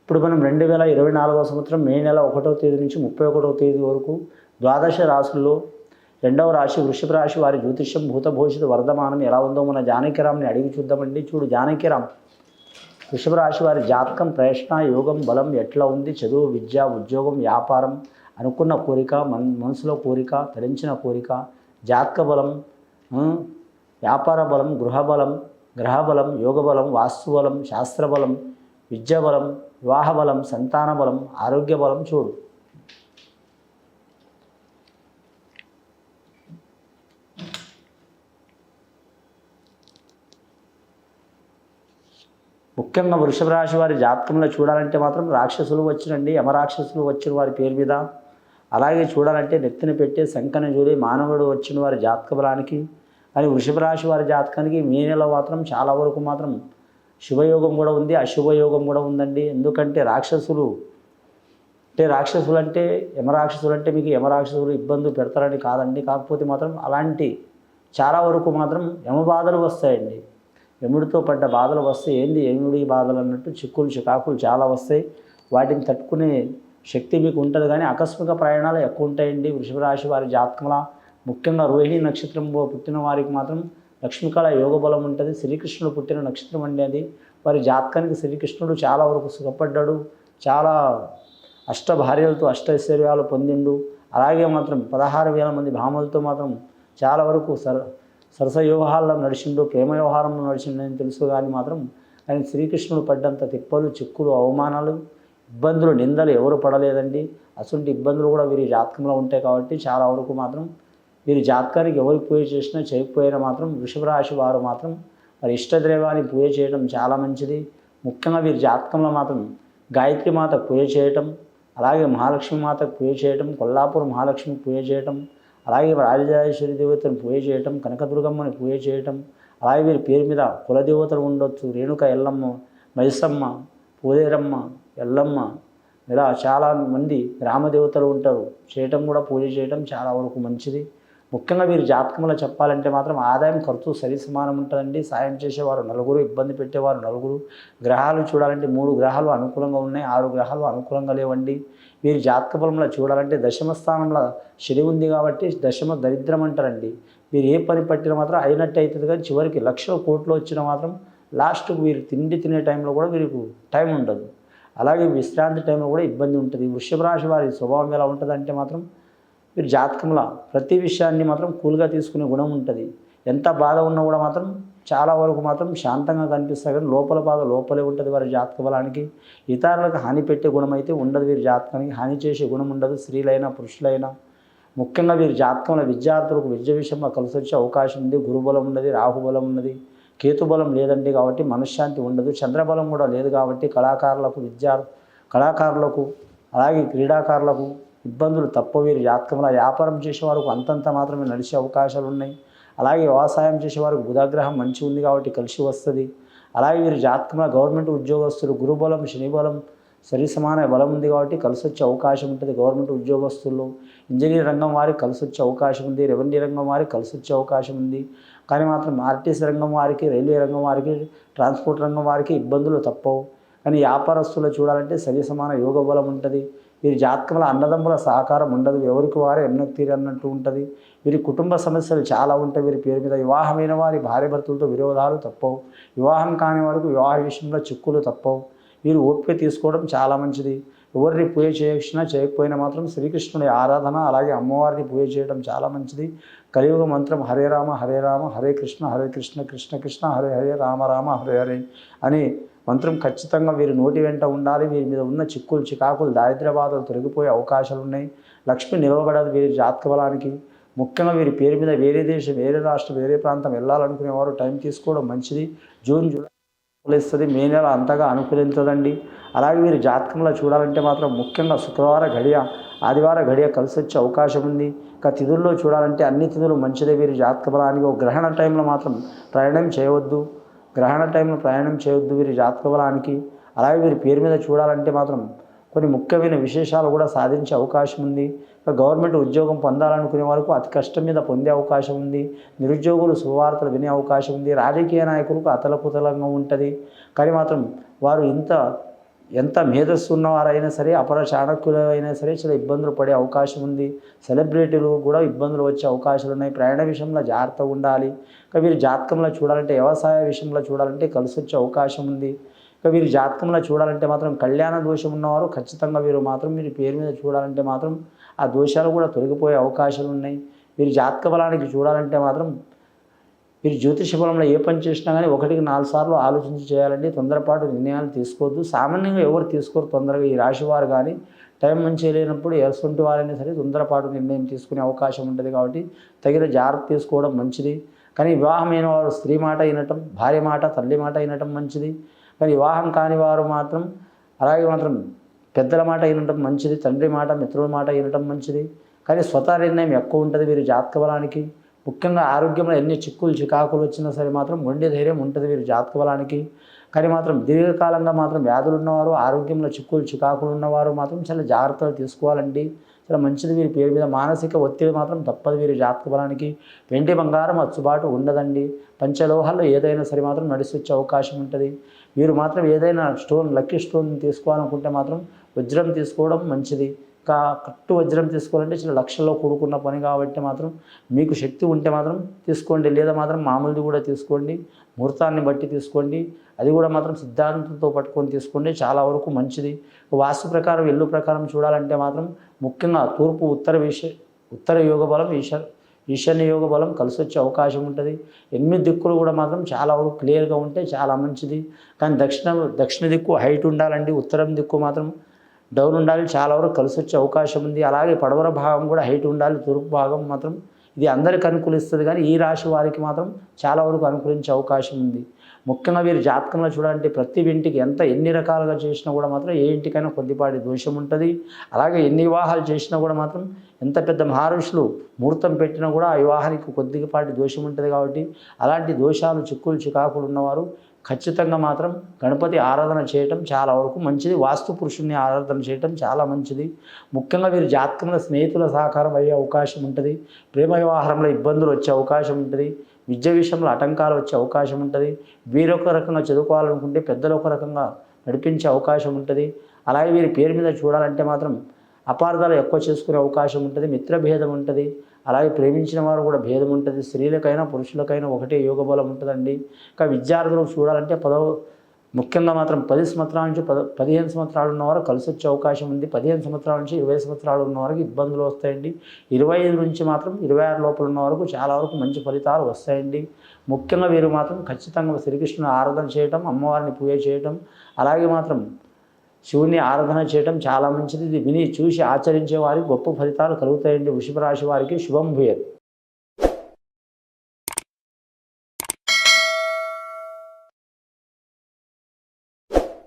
ఇప్పుడు మనం 2024వ సంవత్సరం మే నెల 1వ తేదీ నుంచి 31వ తేదీ వరకు ద్వాదశ రాశుల్లో రెండవ రాశి వృషభ రాశి వారి జ్యోతిష్యం భూత భవిష్యత్ వర్ధమానం ఎలా ఉందో మన జానకిరామ్ని అడిగి చూద్దామండి. చూడు జానకిరామ్, వృషభ రాశి వారి జాతకం ప్రయత్న యోగం బలం ఎట్లా ఉంది? చదువు, విద్య, ఉద్యోగం, వ్యాపారం, అనుకున్న కోరిక, మనసులో కోరిక, తరించిన కోరిక, జాతక బలం, వ్యాపార బలం, గృహ బలం, గ్రహ బలం, యోగ బలం, వాస్తు బలం, శాస్త్ర బలం, విద్య బలం, వివాహ బలం, సంతాన బలం, ఆరోగ్య బలం చూడు. ముఖ్యంగా వృషభ రాశి వారి జాతకంలో చూడాలంటే మాత్రం రాక్షసులు వచ్చినండి, యమరాక్షసులు వచ్చిన వారి పేరు మీద. అలాగే చూడాలంటే నెత్తిన పెట్టే శంకన జూలి మానవుడు వచ్చిన వారి జాతక బలానికి. కానీ వృషభ రాశి వారి జాతకానికి మే నెల మాత్రం చాలా వరకు మాత్రం శుభయోగం కూడా ఉంది, అశుభయోగం కూడా ఉందండి. ఎందుకంటే రాక్షసులు అంటే యమరాక్షసులు అంటే మీకు యమరాక్షసులు ఇబ్బందులు పెడతారని కాదండి. కాకపోతే మాత్రం అలాంటి చాలా వరకు మాత్రం యమ బాధలు వస్తాయండి. యముడితో పడ్డ బాధలు వస్తాయి. ఏంది యముడి బాధలు అన్నట్టు చిక్కులు చికాకులు చాలా వస్తాయి. వాటిని తట్టుకునే శక్తి మీకు ఉంటుంది. కానీ ఆకస్మిక ప్రయాణాలు ఎక్కువ ఉంటాయండి వృషభ రాశి వారి జాతకంలో. ముఖ్యంగా రోహిణి నక్షత్రంలో పుట్టిన వారికి మాత్రం లక్ష్మీకళ యోగ బలం ఉంటుంది. శ్రీకృష్ణుడు పుట్టిన నక్షత్రం అండి అది. వారి జాతకానికి శ్రీకృష్ణుడు చాలా వరకు సుఖపడ్డాడు, చాలా భార్యలతో అష్టైశ్వర్యాలు పొందిండు. అలాగే మాత్రం 16,000 మంది భామలతో మాత్రం చాలా వరకు సరస వ్యవహారంలో నడిచిండు, ప్రేమ వ్యవహారంలో నడిచిండని తెలుసు. కానీ మాత్రం ఆయన శ్రీకృష్ణుడు పడ్డంత తిప్పలు, చిక్కులు, అవమానాలు, ఇబ్బందులు, నిందలు ఎవరు పడలేదండి. అటువంటి ఇబ్బందులు కూడా వీరి జాతకంలో ఉంటాయి. కాబట్టి చాలా వరకు మాత్రం వీరి జాతకానికి ఎవరికి పూజ చేసినా చేయకపోయినా మాత్రం వృషభ రాశి వారు మాత్రం వారి ఇష్టదైవాన్ని పూజ చేయడం చాలా మంచిది. ముఖ్యంగా వీరి జాతకంలో మాత్రం గాయత్రి మాత పూజ చేయటం, అలాగే మహాలక్ష్మి మాతకు పూజ చేయటం, కొల్లాపూర్ మహాలక్ష్మి పూజ చేయటం, అలాగే రాజరాజేశ్వరి దేవతను పూజ చేయటం, కనకదుర్గమ్మని పూజ చేయటం. అలాగే వీరి పేరు మీద కులదేవతలు ఉండొచ్చు. రేణుక ఎల్లమ్మ, మైసమ్మ, పోలేరమ్మ, ఎల్లమ్మ, ఇలా చాలా మంది గ్రామదేవతలు ఉంటారు. చేయటం కూడా పూజ చేయటం చాలా వరకు మంచిది. ముఖ్యంగా వీరి జాతకంలో చెప్పాలంటే మాత్రం ఆదాయం ఖర్చు సరి సమానం ఉంటుందండి. సాయం చేసేవారు నలుగురు, ఇబ్బంది పెట్టేవారు నలుగురు. గ్రహాలు చూడాలంటే 3 గ్రహాలు అనుకూలంగా ఉన్నాయి, 6 గ్రహాలు అనుకూలంగా లేవండి. వీరి జాతక బలంలో చూడాలంటే దశమ స్థానంలో శని ఉంది కాబట్టి దశమ దరిద్రం అంటారండి. వీరు ఏ పని పట్టినా మాత్రం అయినట్టు అవుతుంది. కానీ చివరికి లక్షల కోట్లు వచ్చినా మాత్రం లాస్ట్కు వీరు తిండి తినే టైంలో కూడా వీరికి టైం ఉండదు. అలాగే విశ్రాంతి టైంలో కూడా ఇబ్బంది ఉంటుంది. వృషభ రాశి వారి స్వభావం ఎలా ఉంటుందంటే మాత్రం వీరు జాతకంలో ప్రతి విషయాన్ని మాత్రం కూల్గా తీసుకునే గుణం ఉంటుంది. ఎంత బాధ ఉన్నా కూడా మాత్రం చాలా వరకు మాత్రం శాంతంగా కనిపిస్తారు. కానీ లోపల బాధ లోపలే ఉంటుంది వారి జాతక బలానికి. ఇతరులకు హాని పెట్టే గుణం అయితే ఉండదు వీరి జాతకానికి. హాని చేసే గుణం ఉండదు స్త్రీలైనా పురుషులైనా. ముఖ్యంగా వీరి జాతకంలో విద్యార్థులకు విద్య విషయంలో కలిసి వచ్చే అవకాశం ఉంది. గురుబలం ఉన్నది, రాహుబలం ఉన్నది, కేతుబలం లేదండి. కాబట్టి మనశ్శాంతి ఉండదు. చంద్రబలం కూడా లేదు. కాబట్టి కళాకారులకు అలాగే క్రీడాకారులకు ఇబ్బందులు తప్ప వీరి జాతకంలో. వ్యాపారం చేసేవారికి అంతంత మాత్రమే నడిచే అవకాశాలు ఉన్నాయి. అలాగే వ్యవసాయం చేసేవారికి బుధగ్రహం మంచి ఉంది కాబట్టి కలిసి వస్తుంది. అలాగే వీరి జాతకంలో గవర్నమెంట్ ఉద్యోగస్తులు గురుబలం, శనిబలం సరి సమాన బలం ఉంది కాబట్టి కలిసి వచ్చే అవకాశం ఉంటుంది. గవర్నమెంట్ ఉద్యోగస్తుల్లో ఇంజనీర్ రంగం వారికి కలిసి వచ్చే అవకాశం ఉంది. రెవెన్యూ రంగం వారికి కలిసి వచ్చే అవకాశం ఉంది. కానీ మాత్రం ఆర్టీసీ రంగం వారికి, రైల్వే రంగం వారికి, ట్రాన్స్పోర్ట్ రంగం వారికి ఇబ్బందులు తప్పవు. కానీ వ్యాపారస్తులు చూడాలంటే సరి సమాన యోగ బలం ఉంటుంది. వీరి జాతకంలో అన్నదమ్ముల సహకారం ఉండదు. ఎవరికి వారే ఎన్నో తీరు అన్నట్టు ఉంటుంది. వీరి కుటుంబ సమస్యలు చాలా ఉంటాయి. వీరి పేరు మీద వివాహమైన వారి భార్య భర్తలతో విరోధాలు తప్పవు. వివాహం కాని వారికి వివాహ విషయంలో చిక్కులు తప్పవు. వీరు ఓపిక తీసుకోవడం చాలా మంచిది. ఎవరిని పూజ చేసినా చేయకపోయినా మాత్రం శ్రీకృష్ణుడి ఆరాధన, అలాగే అమ్మవారిని పూజ చేయడం చాలా మంచిది. కలియుగ మంత్రం హరే రామ హరే రామ హరే కృష్ణ కృష్ణ కృష్ణ హరే హరే రామ రామ హరే హరే అని మంత్రం ఖచ్చితంగా వీరి నోటి వెంట ఉండాలి. వీరి మీద ఉన్న చిక్కులు చికాకులు దారిద్ర్య బాధలు తొలగిపోయే అవకాశాలు ఉన్నాయి. లక్ష్మి నిలవబడదు వీరి జాతక బలానికి. ముఖ్యంగా వీరి పేరు మీద వేరే దేశం, వేరే రాష్ట్రం, వేరే ప్రాంతం వెళ్ళాలనుకునేవారు టైం తీసుకోవడం మంచిది. June July అనుకూలిస్తుంది. మే నెల అంతగా అనుకూలించదండి. అలాగే వీరి జాతకంలో చూడాలంటే మాత్రం ముఖ్యంగా శుక్రవార గడియ, ఆదివార గడియ కలిసి వచ్చే అవకాశం ఉంది. ఇక తిథుల్లో చూడాలంటే అన్ని తిథులు మంచిదే వీరి జాతక బలానికి. ఒక గ్రహణ టైంలో మాత్రం ప్రయాణం చేయవద్దు. వీరి జాతక బలానికి. అలాగే వీరి పేరు మీద చూడాలంటే మాత్రం కొన్ని ముఖ్యమైన విశేషాలు కూడా సాధించే అవకాశం ఉంది. గవర్నమెంట్ ఉద్యోగం పొందాలనుకునే వరకు అతి కష్టం మీద పొందే అవకాశం ఉంది. నిరుద్యోగులు శుభవార్తలు వినే అవకాశం ఉంది. రాజకీయ నాయకులకు అతలకుతలంగా ఉంటుంది. కానీ మాత్రం వారు ఇంత ఎంత మేధస్సు ఉన్నవారైనా సరే, అపర చాణక్యులు అయినా సరే చాలా ఇబ్బందులు పడే అవకాశం ఉంది. సెలబ్రిటీలు కూడా ఇబ్బందులు వచ్చే అవకాశాలు ఉన్నాయి. ప్రయాణ విషయంలో జాగ్రత్తగా ఉండాలి. ఇక వీరి జాతకంలో చూడాలంటే, వ్యవసాయ విషయంలో చూడాలంటే కలిసి వచ్చే అవకాశం ఉంది. ఇక వీరి జాతకంలో చూడాలంటే మాత్రం కళ్యాణ దోషం ఉన్నవారు ఖచ్చితంగా వీరు మాత్రం వీరి పేరు మీద చూడాలంటే మాత్రం ఆ దోషాలు కూడా తొలగిపోయే అవకాశాలు ఉన్నాయి. వీరి జాతక బలానికి చూడాలంటే మాత్రం మీరు జ్యోతిష బలంలో ఏ పని చేసినా కానీ 1కి 4 సార్లు ఆలోచించి చేయాలండి. తొందరపాటు నిర్ణయాలు తీసుకోవద్దు. సామాన్యంగా ఎవరు తీసుకోరు తొందరగా. ఈ రాశివారు కానీ టైం మంచిగా లేనప్పుడు ఎటువంటి వారైనా సరే తొందరపాటు నిర్ణయం తీసుకునే అవకాశం ఉంటుంది. కాబట్టి తగిన జాగ్రత్త తీసుకోవడం మంచిది. కానీ వివాహమైన వారు స్త్రీ మాట వినటం, భార్య మాట, తల్లి మాట వినటం మంచిది. కానీ వివాహం కాని వారు మాత్రం అలాగే మాత్రం పెద్దల మాట వినటం మంచిది. తండ్రి మాట, మిత్రుల మాట వినటం మంచిది. కానీ స్వతహా నిర్ణయం ఎక్కువ ఉంటుంది వీరి జాతక బలానికి. ముఖ్యంగా ఆరోగ్యంలో ఎన్ని చిక్కులు చికాకులు వచ్చినా సరే మాత్రం మొండి ధైర్యం ఉంటుంది వీరి జాతక బలానికి. కానీ మాత్రం దీర్ఘకాలంగా మాత్రం వ్యాధులు ఉన్నవారు, ఆరోగ్యంలో చిక్కులు చికాకులు ఉన్నవారు మాత్రం చాలా జాగ్రత్తలు తీసుకోవాలండి. చాలా మంచిది. వీరి పేరు మీద మానసిక ఒత్తిడి మాత్రం తప్పదు వీరి జాతక బలానికి. వెండి బంగారం అచ్చుబాటు ఉండదండి. పంచలోహాల్లో ఏదైనా సరే మాత్రం నడిచి వచ్చే అవకాశం ఉంటుంది. వీరు మాత్రం ఏదైనా స్టోన్, లక్కీ స్టోన్ తీసుకోవాలనుకుంటే మాత్రం వజ్రం తీసుకోవడం మంచిది. కట్టు వజ్రం తీసుకోవాలంటే చాలా లక్షల్లో కూడుకున్న పని కాబట్టి మాత్రం మీకు శక్తి ఉంటే మాత్రం తీసుకోండి. లేదా మాత్రం మామూలుది కూడా తీసుకోండి. ముహూర్తాన్ని బట్టి తీసుకోండి. అది కూడా మాత్రం సిద్ధాంతంతో పట్టుకొని తీసుకోండి. చాలా వరకు మంచిది. వాస్తు ప్రకారం, ఇల్లు ప్రకారం చూడాలంటే మాత్రం ముఖ్యంగా తూర్పు, ఉత్తర యోగ బలం, ఈశాన్య యోగ బలం కలిసి వచ్చే అవకాశం ఉంటుంది. 8 దిక్కులు కూడా మాత్రం చాలా వరకు క్లియర్గా ఉంటే చాలా మంచిది. కానీ దక్షిణ దిక్కు హైట్ ఉండాలండి. ఉత్తరం దిక్కు మాత్రం డౌన్ ఉండాలి. చాలా వరకు కలిసి వచ్చే అవకాశం ఉంది. అలాగే పడమర భాగం కూడా హైట్ ఉండాలి. తూర్పు భాగం మాత్రం ఇది అందరికీ అనుకూలిస్తుంది. కానీ ఈ రాశి వారికి మాత్రం చాలా వరకు అనుకూలించే అవకాశం ఉంది. ముఖ్యంగా వీరి జాతకంలో చూడాలంటే ప్రతి ఇంటికి ఎన్ని రకాలుగా చేసినా కూడా మాత్రం ఏ ఇంటికైనా కొద్దిపాటి దోషం ఉంటుంది. అలాగే ఎన్ని వివాహాలు చేసినా కూడా మాత్రం ఎంత పెద్ద మహర్షులు ముహూర్తం పెట్టినా కూడా ఆ వివాహానికి కొద్దిపాటి దోషం ఉంటుంది. కాబట్టి అలాంటి దోషాలు, చిక్కులు చికాకులు ఉన్నవారు ఖచ్చితంగా మాత్రం గణపతి ఆరాధన చేయటం చాలా వరకు మంచిది. వాస్తు పురుషుణ్ణి ఆరాధన చేయటం చాలా మంచిది. ముఖ్యంగా వీరి జాతకంలో స్నేహితుల సహకారం అయ్యే అవకాశం ఉంటుంది. ప్రేమ వ్యవహారంలో ఇబ్బందులు వచ్చే అవకాశం ఉంటుంది. విద్య విషయంలో ఆటంకాలు వచ్చే అవకాశం ఉంటుంది. వీరొక రకంగా చదువుకోవాలనుకుంటే పెద్దలు ఒక రకంగా నడిపించే అవకాశం ఉంటుంది. అలాగే వీరి పేరు మీద చూడాలంటే మాత్రం అపార్థాలు ఎక్కువ చేసుకునే అవకాశం ఉంటుంది. మిత్రభేదం ఉంటుంది. అలాగే ప్రేమించిన వారు కూడా భేదం ఉంటుంది. స్త్రీలకైనా పురుషులకైనా ఒకటే యోగ బలం ఉంటుందండి. ఇంకా విద్యార్థులు చూడాలంటే ముఖ్యంగా మాత్రం 10 సంవత్సరాల నుంచి 15 సంవత్సరాలు ఉన్నవారు కలిసి వచ్చే అవకాశం ఉంది. 15 సంవత్సరాల నుంచి 20 సంవత్సరాలు ఉన్నవారికి ఇబ్బందులు వస్తాయండి. 25 నుంచి మాత్రం 26 లోపల ఉన్న వరకు చాలా వరకు మంచి ఫలితాలు వస్తాయండి. ముఖ్యంగా వీరు మాత్రం ఖచ్చితంగా శ్రీకృష్ణుని ఆరాధన చేయటం, అమ్మవారిని పూజ చేయటం, అలాగే మాత్రం శివుని ఆరాధన చేయటం చాలా మంచిది. ఇది విని చూసి ఆచరించే వారికి గొప్ప ఫలితాలు కలుగుతాయండి. వృషభ రాశి వారికి శుభం భూయత్.